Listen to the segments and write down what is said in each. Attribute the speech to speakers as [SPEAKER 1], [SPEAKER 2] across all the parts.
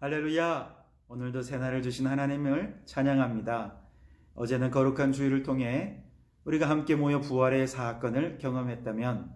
[SPEAKER 1] 할렐루야! 오늘도 새날을 주신 하나님을 찬양합니다. 어제는 거룩한 주일을 통해 우리가 함께 모여 부활의 사건을 경험했다면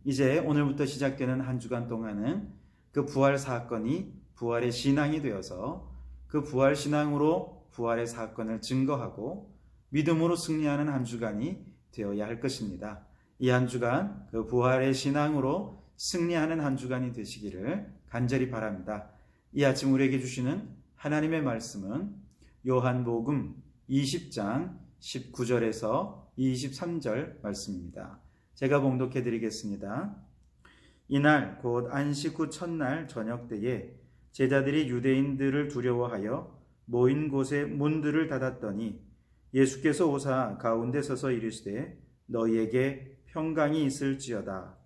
[SPEAKER 1] 이제 오늘부터 시작되는 한 주간 동안은 그 부활 사건이 부활의 신앙이 되어서 그 부활 신앙으로 부활의 사건을 증거하고 믿음으로 승리하는 한 주간이 되어야 할 것입니다. 이 한 주간 그 부활의 신앙으로 승리하는 한 주간이 되시기를 간절히 바랍니다. 이 아침 우리에게 주시는 하나님의 말씀은 요한복음 20장 19절에서 23절 말씀입니다. 제가 봉독해 드리겠습니다. 이날 곧 안식 후 첫날 저녁 때에 제자들이 유대인들을 두려워하여 모인 곳에 문들을 닫았더니 예수께서 오사 가운데 서서 이르시되 너희에게 평강이 있을지어다.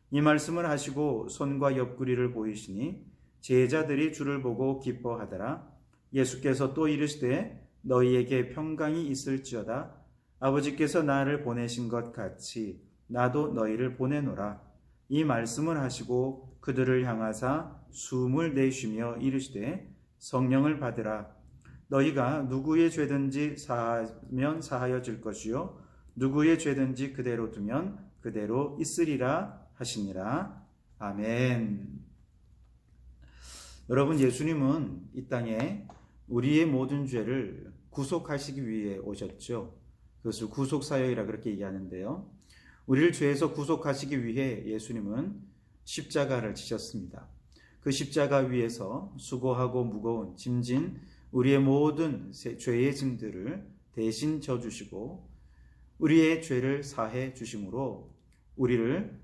[SPEAKER 1] 이 말씀을 하시고 손과 옆구리를 보이시니 제자들이 주를 보고 기뻐하더라. 예수께서 또 이르시되 너희에게 평강이 있을지어다. 아버지께서 나를 보내신 것 같이 나도 너희를 보내노라. 이 말씀을 하시고 그들을 향하사 숨을 내쉬며 이르시되 성령을 받으라. 너희가 누구의 죄든지 사하면 사하여질 것이요 누구의 죄든지 그대로 두면 그대로 있으리라 하시니라. 아멘. 여러분, 예수님은 이 땅에 우리의 모든 죄를 구속하시기 위해 오셨죠. 그것을 구속사역이라 그렇게 얘기하는데요. 우리를 죄에서 구속하시기 위해 예수님은 십자가를 지셨습니다. 그 십자가 위에서 수고하고 무거운 짐진 우리의 모든 죄의 짐들을 대신 져주시고 우리의 죄를 사해 주심으로 우리를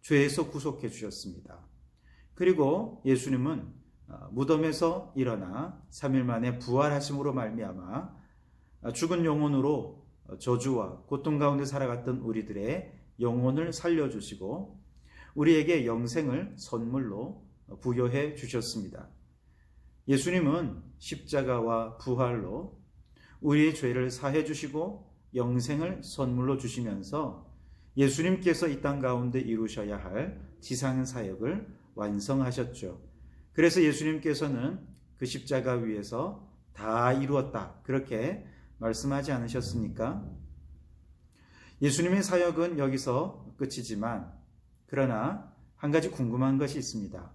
[SPEAKER 1] 죄에서 구속해 주셨습니다. 그리고 예수님은 무덤에서 일어나 3일 만에 부활하심으로 말미암아 죽은 영혼으로 저주와 고통 가운데 살아갔던 우리들의 영혼을 살려주시고 우리에게 영생을 선물로 부여해 주셨습니다. 예수님은 십자가와 부활로 우리의 죄를 사해 주시고 영생을 선물로 주시면서 예수님께서 이 땅 가운데 이루셔야 할 지상 사역을 완성하셨죠. 그래서 예수님께서는 그 십자가 위에서 다 이루었다 그렇게 말씀하지 않으셨습니까? 예수님의 사역은 여기서 끝이지만 그러나 한 가지 궁금한 것이 있습니다.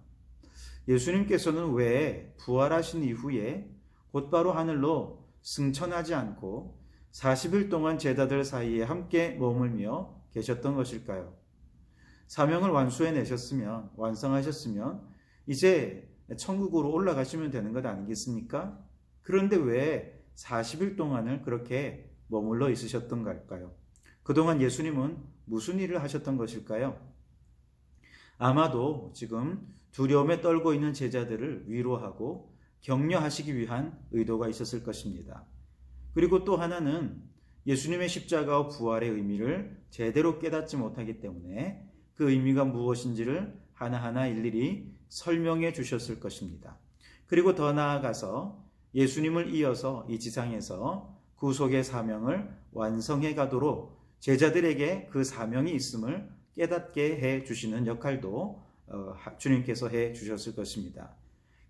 [SPEAKER 1] 예수님께서는 왜 부활하신 이후에 곧바로 하늘로 승천하지 않고 40일 동안 제자들 사이에 함께 머물며 계셨던 것일까요? 사명을 완수해내셨으면, 완성하셨으면 이제 천국으로 올라가시면 되는 것 아니겠습니까? 그런데 왜 40일 동안을 그렇게 머물러 있으셨던 걸까요? 그동안 예수님은 무슨 일을 하셨던 것일까요? 아마도 지금 두려움에 떨고 있는 제자들을 위로하고 격려하시기 위한 의도가 있었을 것입니다. 그리고 또 하나는 예수님의 십자가와 부활의 의미를 제대로 깨닫지 못하기 때문에 그 의미가 무엇인지를 하나하나 일일이 설명해 주셨을 것입니다. 그리고 더 나아가서 예수님을 이어서 이 지상에서 구속의 사명을 완성해 가도록 제자들에게 그 사명이 있음을 깨닫게 해 주시는 역할도 주님께서 해 주셨을 것입니다.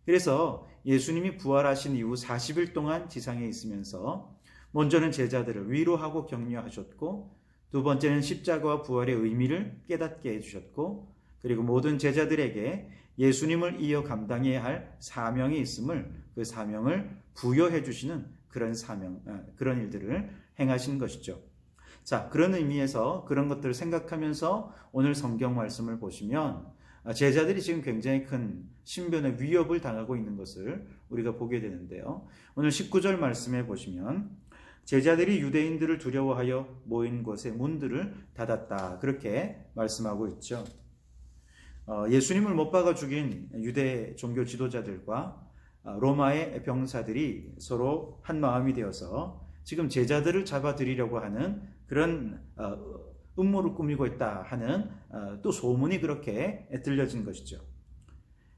[SPEAKER 1] 그래서 예수님이 부활하신 이후 40일 동안 지상에 있으면서 먼저는 제자들을 위로하고 격려하셨고 두 번째는 십자가와 부활의 의미를 깨닫게 해주셨고 그리고 모든 제자들에게 예수님을 이어 감당해야 할 사명이 있음을 그 사명을 부여해 주시는 그런 일들을 행하신 것이죠. 자, 그런 의미에서 그런 것들을 생각하면서 오늘 성경 말씀을 보시면 제자들이 지금 굉장히 큰 신변의 위협을 당하고 있는 것을 우리가 보게 되는데요. 오늘 19절 말씀에 보시면 제자들이 유대인들을 두려워하여 모인 곳에 문들을 닫았다 그렇게 말씀하고 있죠. 예수님을 못 박아 죽인 유대 종교 지도자들과 로마의 병사들이 서로 한 마음이 되어서 지금 제자들을 잡아들이려고 하는 그런 음모를 꾸미고 있다 하는 또 소문이 그렇게 들려진 것이죠.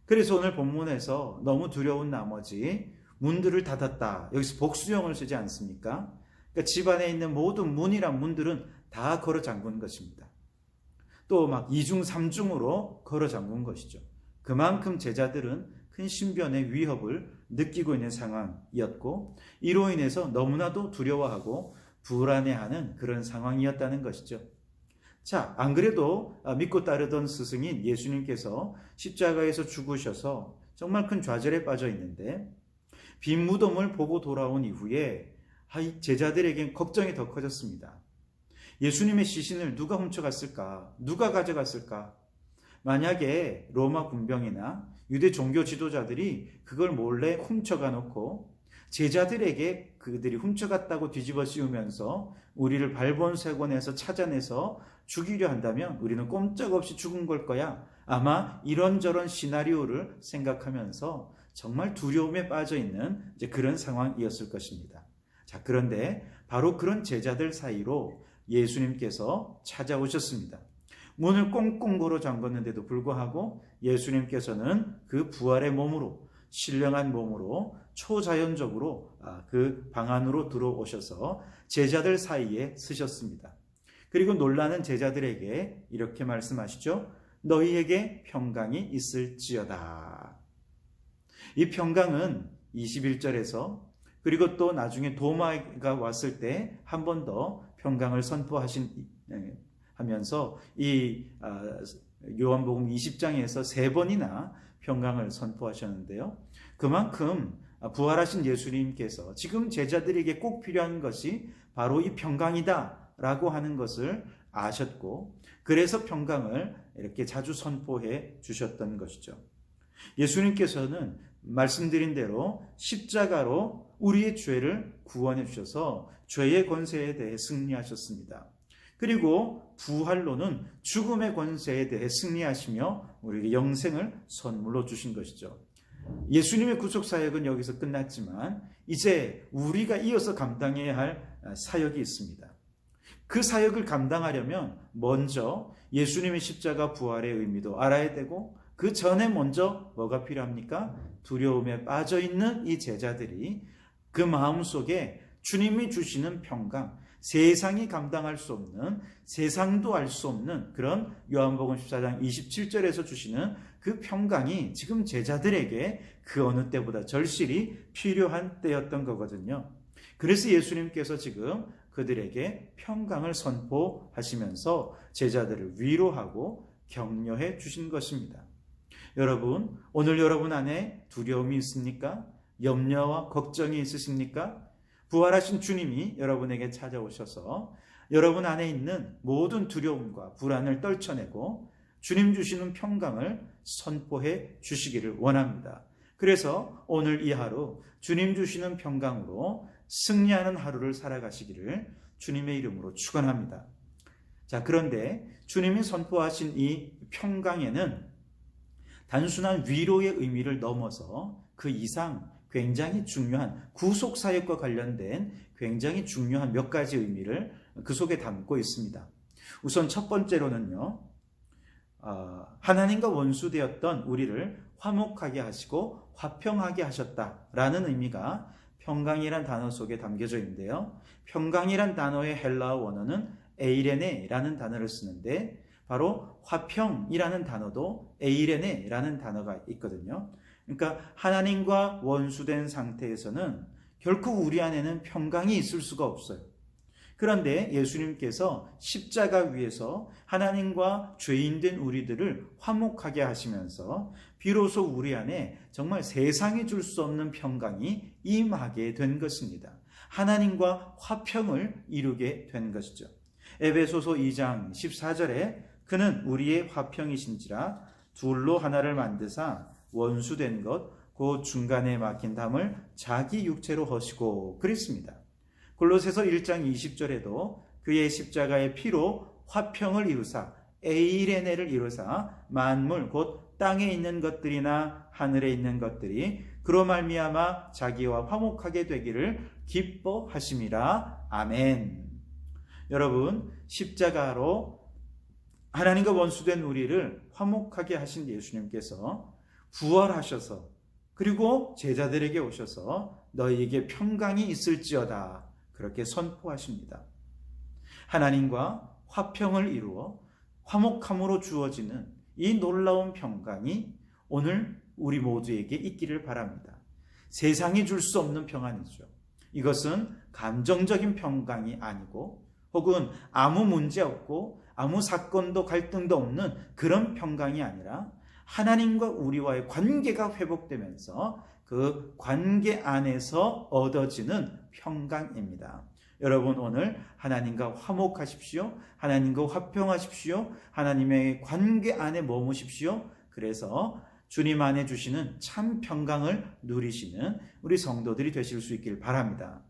[SPEAKER 1] 그래서 오늘 본문에서 너무 두려운 나머지 문들을 닫았다. 여기서 복수형을 쓰지 않습니까? 그러니까 집안에 있는 모든 문이란 문들은 다 걸어 잠근 것입니다. 또 막 2중 3중으로 걸어 잠근 것이죠. 그만큼 제자들은 큰 신변의 위협을 느끼고 있는 상황이었고, 이로 인해서 너무나도 두려워하고 불안해하는 그런 상황이었다는 것이죠. 자, 안 그래도 믿고 따르던 스승인 예수님께서 십자가에서 죽으셔서 정말 큰 좌절에 빠져 있는데, 빈 무덤을 보고 돌아온 이후에 제자들에겐 걱정이 더 커졌습니다. 예수님의 시신을 누가 훔쳐갔을까? 누가 가져갔을까? 만약에 로마 군병이나 유대 종교 지도자들이 그걸 몰래 훔쳐가 놓고 제자들에게 그들이 훔쳐갔다고 뒤집어 씌우면서 우리를 발본색원에서 찾아내서 죽이려 한다면 우리는 꼼짝없이 죽은 걸 거야. 아마 이런저런 시나리오를 생각하면서 정말 두려움에 빠져 있는 그런 상황이었을 것입니다. 자, 그런데 바로 그런 제자들 사이로 예수님께서 찾아오셨습니다. 문을 꽁꽁 걸어 잠궜는데도 불구하고 예수님께서는 그 부활의 몸으로, 신령한 몸으로 초자연적으로 그 방 안으로 들어오셔서 제자들 사이에 서셨습니다. 그리고 놀라는 제자들에게 이렇게 말씀하시죠. 너희에게 평강이 있을지어다. 이 평강은 21절에서 그리고 또 나중에 도마가 왔을 때 한 번 더 평강을 선포하면서 이 요한복음 20장에서 3번이나 평강을 선포하셨는데요. 그만큼 부활하신 예수님께서 지금 제자들에게 꼭 필요한 것이 바로 이 평강이다 라고 하는 것을 아셨고, 그래서 평강을 이렇게 자주 선포해 주셨던 것이죠. 예수님께서는 말씀드린 대로 십자가로 우리의 죄를 구원해 주셔서 죄의 권세에 대해 승리하셨습니다. 그리고 부활로는 죽음의 권세에 대해 승리하시며 우리에게 영생을 선물로 주신 것이죠. 예수님의 구속사역은 여기서 끝났지만 이제 우리가 이어서 감당해야 할 사역이 있습니다. 그 사역을 감당하려면 먼저 예수님의 십자가 부활의 의미도 알아야 되고, 그 전에 먼저 뭐가 필요합니까? 두려움에 빠져있는 이 제자들이 그 마음속에 주님이 주시는 평강, 세상이 감당할 수 없는, 세상도 알 수 없는 그런 요한복음 14장 27절에서 주시는 그 평강이 지금 제자들에게 그 어느 때보다 절실히 필요한 때였던 거거든요. 그래서 예수님께서 지금 그들에게 평강을 선포하시면서 제자들을 위로하고 격려해 주신 것입니다. 여러분, 오늘 여러분 안에 두려움이 있습니까? 염려와 걱정이 있으십니까? 부활하신 주님이 여러분에게 찾아오셔서 여러분 안에 있는 모든 두려움과 불안을 떨쳐내고 주님 주시는 평강을 선포해 주시기를 원합니다. 그래서 오늘 이 하루 주님 주시는 평강으로 승리하는 하루를 살아가시기를 주님의 이름으로 축원합니다. 자, 그런데 주님이 선포하신 이 평강에는 단순한 위로의 의미를 넘어서 그 이상 굉장히 중요한 구속사역과 관련된 굉장히 중요한 몇 가지 의미를 그 속에 담고 있습니다. 우선 첫 번째로는요, 하나님과 원수되었던 우리를 화목하게 하시고 화평하게 하셨다라는 의미가 평강이란 단어 속에 담겨져 있는데요. 평강이란 단어의 헬라어 원어는 에이레네라는 단어를 쓰는데, 바로 화평이라는 단어도 에이레네라는 단어가 있거든요. 그러니까 하나님과 원수된 상태에서는 결코 우리 안에는 평강이 있을 수가 없어요. 그런데 예수님께서 십자가 위에서 하나님과 죄인된 우리들을 화목하게 하시면서 비로소 우리 안에 정말 세상이 줄 수 없는 평강이 임하게 된 것입니다. 하나님과 화평을 이루게 된 것이죠. 에베소서 2장 14절에 그는 우리의 화평이신지라 둘로 하나를 만드사 원수된 것 그 중간에 막힌 담을 자기 육체로 허시고 그랬습니다. 골로새서 1장 20절에도 그의 십자가의 피로 화평을 이루사 에이레네를 이루사 만물 곧 땅에 있는 것들이나 하늘에 있는 것들이 그로 말미암아 자기와 화목하게 되기를 기뻐하심이라. 아멘. 여러분, 십자가로 하나님과 원수된 우리를 화목하게 하신 예수님께서 부활하셔서 그리고 제자들에게 오셔서 너희에게 평강이 있을지어다 그렇게 선포하십니다. 하나님과 화평을 이루어 화목함으로 주어지는 이 놀라운 평강이 오늘 우리 모두에게 있기를 바랍니다. 세상이 줄 수 없는 평안이죠. 이것은 감정적인 평강이 아니고 혹은 아무 문제 없고 아무 사건도 갈등도 없는 그런 평강이 아니라 하나님과 우리와의 관계가 회복되면서 그 관계 안에서 얻어지는 평강입니다. 여러분, 오늘 하나님과 화목하십시오. 하나님과 화평하십시오. 하나님의 관계 안에 머무십시오. 그래서 주님 안에 주시는 참 평강을 누리시는 우리 성도들이 되실 수 있길 바랍니다.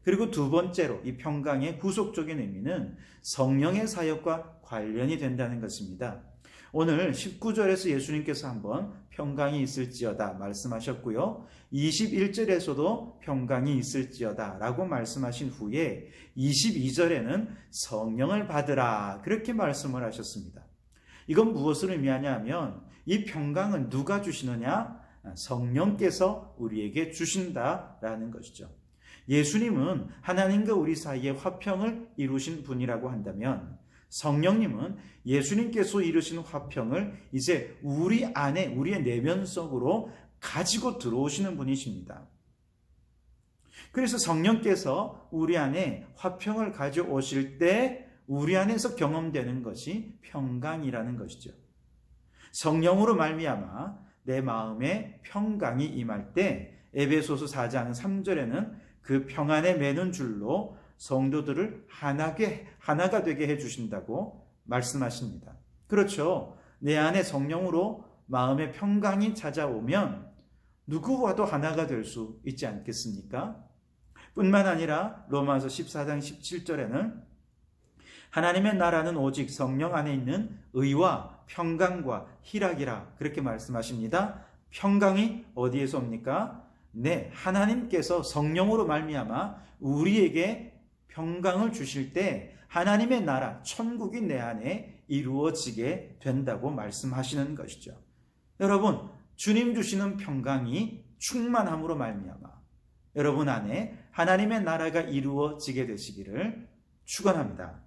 [SPEAKER 1] 그리고 두 번째로 이 평강의 구속적인 의미는 성령의 사역과 관련이 된다는 것입니다. 오늘 19절에서 예수님께서 한번 평강이 있을지어다 말씀하셨고요. 21절에서도 평강이 있을지어다 라고 말씀하신 후에 22절에는 성령을 받으라 그렇게 말씀을 하셨습니다. 이건 무엇을 의미하냐 하면 이 평강은 누가 주시느냐? 성령께서 우리에게 주신다라는 것이죠. 예수님은 하나님과 우리 사이에 화평을 이루신 분이라고 한다면 성령님은 예수님께서 이루신 화평을 이제 우리 안에 우리의 내면 속으로 가지고 들어오시는 분이십니다. 그래서 성령께서 우리 안에 화평을 가져오실 때 우리 안에서 경험되는 것이 평강이라는 것이죠. 성령으로 말미암아 내 마음에 평강이 임할 때 에베소서 4장 3절에는 그 평안에 매는 줄로 성도들을 하나가 되게 해주신다고 말씀하십니다. 그렇죠. 내 안에 성령으로 마음의 평강이 찾아오면 누구와도 하나가 될 수 있지 않겠습니까? 뿐만 아니라 로마서 14장 17절에는 하나님의 나라는 오직 성령 안에 있는 의와 평강과 희락이라 그렇게 말씀하십니다. 평강이 어디에서 옵니까? 네, 하나님께서 성령으로 말미암아 우리에게 평강을 주실 때 하나님의 나라, 천국이 내 안에 이루어지게 된다고 말씀하시는 것이죠. 여러분, 주님 주시는 평강이 충만함으로 말미암아 여러분 안에 하나님의 나라가 이루어지게 되시기를 축원합니다.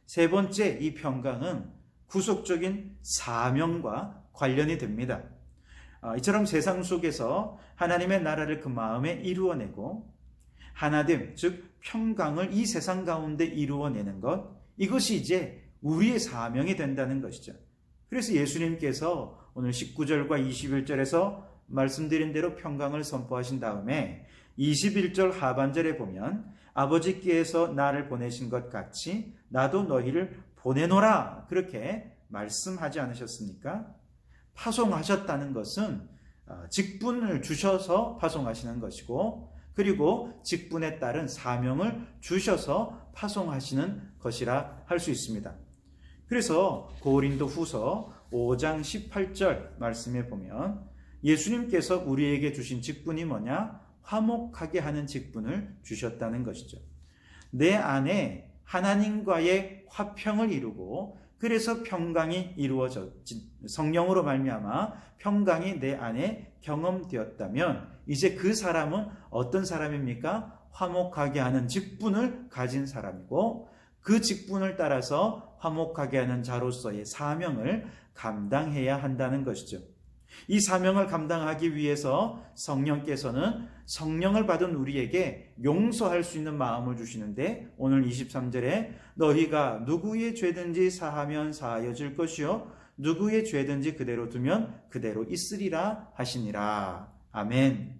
[SPEAKER 1] 세 번째, 이 평강은 구속적인 사명과 관련이 됩니다. 이처럼 세상 속에서 하나님의 나라를 그 마음에 이루어내고 하나됨, 즉 평강을 이 세상 가운데 이루어내는 것, 이것이 이제 우리의 사명이 된다는 것이죠. 그래서 예수님께서 오늘 19절과 21절에서 말씀드린 대로 평강을 선포하신 다음에 21절 하반절에 보면 아버지께서 나를 보내신 것 같이 나도 너희를 보내노라 그렇게 말씀하지 않으셨습니까? 파송하셨다는 것은 직분을 주셔서 파송하시는 것이고 그리고 직분에 따른 사명을 주셔서 파송하시는 것이라 할 수 있습니다. 그래서 고린도 후서 5장 18절 말씀에 보면 예수님께서 우리에게 주신 직분이 뭐냐? 화목하게 하는 직분을 주셨다는 것이죠. 내 안에 하나님과의 화평을 이루고 그래서 평강이 이루어졌지, 성령으로 말미암아 평강이 내 안에 경험되었다면 이제 그 사람은 어떤 사람입니까? 화목하게 하는 직분을 가진 사람이고 그 직분을 따라서 화목하게 하는 자로서의 사명을 감당해야 한다는 것이죠. 이 사명을 감당하기 위해서 성령께서는 성령을 받은 우리에게 용서할 수 있는 마음을 주시는데 오늘 23절에 너희가 누구의 죄든지 사하면 사하여질 것이요 누구의 죄든지 그대로 두면 그대로 있으리라 하시니라. 아멘.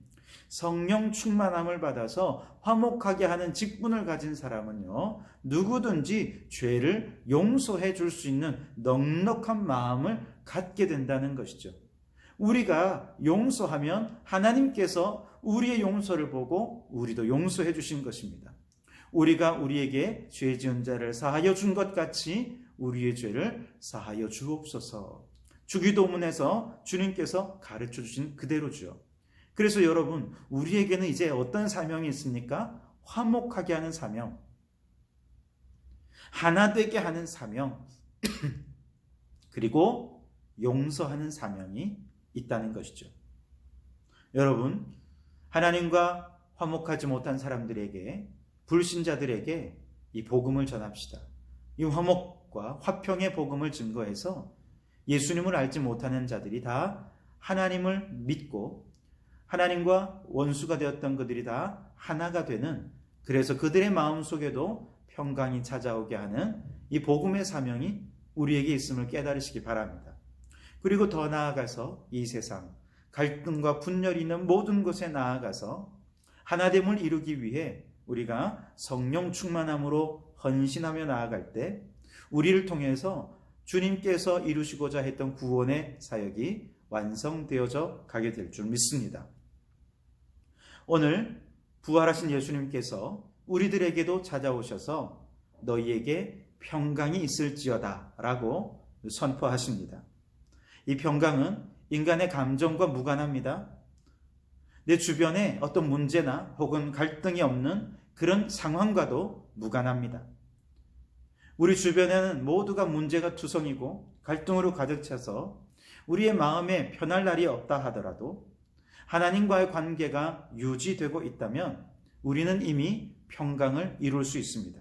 [SPEAKER 1] 성령 충만함을 받아서 화목하게 하는 직분을 가진 사람은요 누구든지 죄를 용서해 줄 수 있는 넉넉한 마음을 갖게 된다는 것이죠. 우리가 용서하면 하나님께서 우리의 용서를 보고 우리도 용서해 주신 것입니다. 우리가 우리에게 죄 지은 자를 사하여 준 것 같이 우리의 죄를 사하여 주옵소서. 주기도문에서 주님께서 가르쳐 주신 그대로죠. 그래서 여러분, 우리에게는 이제 어떤 사명이 있습니까? 화목하게 하는 사명, 하나 되게 하는 사명, 그리고 용서하는 사명이 있다는 것이죠. 여러분, 하나님과 화목하지 못한 사람들에게, 불신자들에게 이 복음을 전합시다. 이 화목과 화평의 복음을 증거해서 예수님을 알지 못하는 자들이 다 하나님을 믿고 하나님과 원수가 되었던 그들이 다 하나가 되는, 그래서 그들의 마음속에도 평강이 찾아오게 하는 이 복음의 사명이 우리에게 있음을 깨달으시기 바랍니다. 그리고 더 나아가서 이 세상 갈등과 분열이 있는 모든 곳에 나아가서 하나됨을 이루기 위해 우리가 성령 충만함으로 헌신하며 나아갈 때 우리를 통해서 주님께서 이루시고자 했던 구원의 사역이 완성되어져 가게 될 줄 믿습니다. 오늘 부활하신 예수님께서 우리들에게도 찾아오셔서 너희에게 평강이 있을지어다 라고 선포하십니다. 이 평강은 인간의 감정과 무관합니다. 내 주변에 어떤 문제나 혹은 갈등이 없는 그런 상황과도 무관합니다. 우리 주변에는 모두가 문제가 투성이고 갈등으로 가득 차서 우리의 마음에 편할 날이 없다 하더라도 하나님과의 관계가 유지되고 있다면 우리는 이미 평강을 이룰 수 있습니다.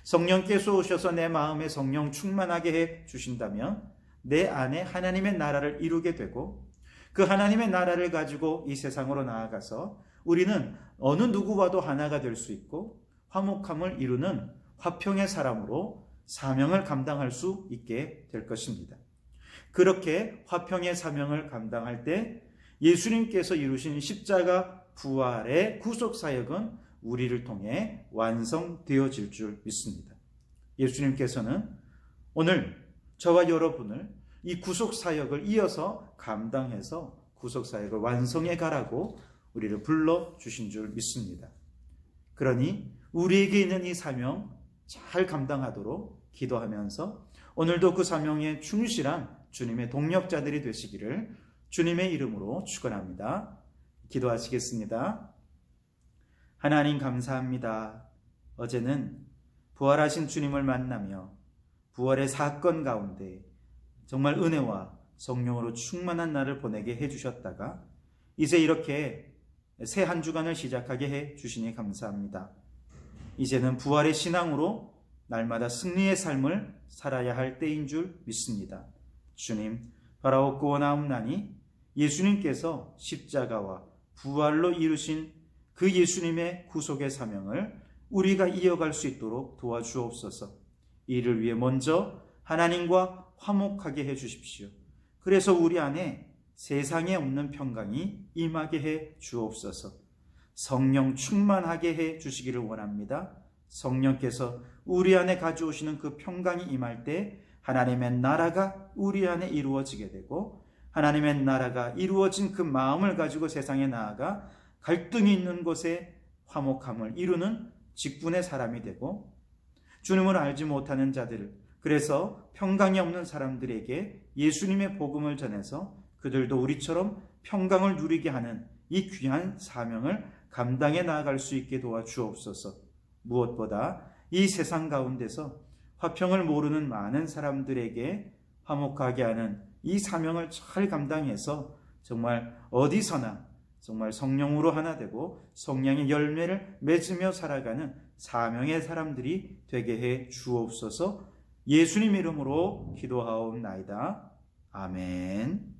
[SPEAKER 1] 성령께서 오셔서 내 마음에 성령 충만하게 해 주신다면 내 안에 하나님의 나라를 이루게 되고 그 하나님의 나라를 가지고 이 세상으로 나아가서 우리는 어느 누구와도 하나가 될 수 있고 화목함을 이루는 화평의 사람으로 사명을 감당할 수 있게 될 것입니다. 그렇게 화평의 사명을 감당할 때 예수님께서 이루신 십자가 부활의 구속사역은 우리를 통해 완성되어질 줄 믿습니다. 예수님께서는 오늘 저와 여러분을 이 구속사역을 이어서 감당해서 구속사역을 완성해 가라고 우리를 불러주신 줄 믿습니다. 그러니 우리에게 있는 이 사명 잘 감당하도록 기도하면서 오늘도 그 사명에 충실한 주님의 동력자들이 되시기를 주님의 이름으로 축원합니다. 기도하시겠습니다. 하나님 감사합니다. 어제는 부활하신 주님을 만나며 부활의 사건 가운데 정말 은혜와 성령으로 충만한 날을 보내게 해주셨다가 이제 이렇게 새 한 주간을 시작하게 해주시니 감사합니다. 이제는 부활의 신앙으로 날마다 승리의 삶을 살아야 할 때인 줄 믿습니다. 주님, 바라옵고 원하옵나니 예수님께서 십자가와 부활로 이루신 그 예수님의 구속의 사명을 우리가 이어갈 수 있도록 도와주옵소서. 이를 위해 먼저 하나님과 화목하게 해주십시오. 그래서 우리 안에 세상에 없는 평강이 임하게 해 주옵소서. 성령 충만하게 해 주시기를 원합니다. 성령께서 우리 안에 가져오시는 그 평강이 임할 때 하나님의 나라가 우리 안에 이루어지게 되고 하나님의 나라가 이루어진 그 마음을 가지고 세상에 나아가 갈등이 있는 곳에 화목함을 이루는 직분의 사람이 되고 주님을 알지 못하는 자들, 그래서 평강이 없는 사람들에게 예수님의 복음을 전해서 그들도 우리처럼 평강을 누리게 하는 이 귀한 사명을 감당해 나아갈 수 있게 도와주옵소서. 무엇보다 이 세상 가운데서 화평을 모르는 많은 사람들에게 화목하게 하는 이 사명을 잘 감당해서 정말 어디서나 정말 성령으로 하나 되고 성령의 열매를 맺으며 살아가는 사명의 사람들이 되게 해 주옵소서. 예수님 이름으로 기도하옵나이다. 아멘.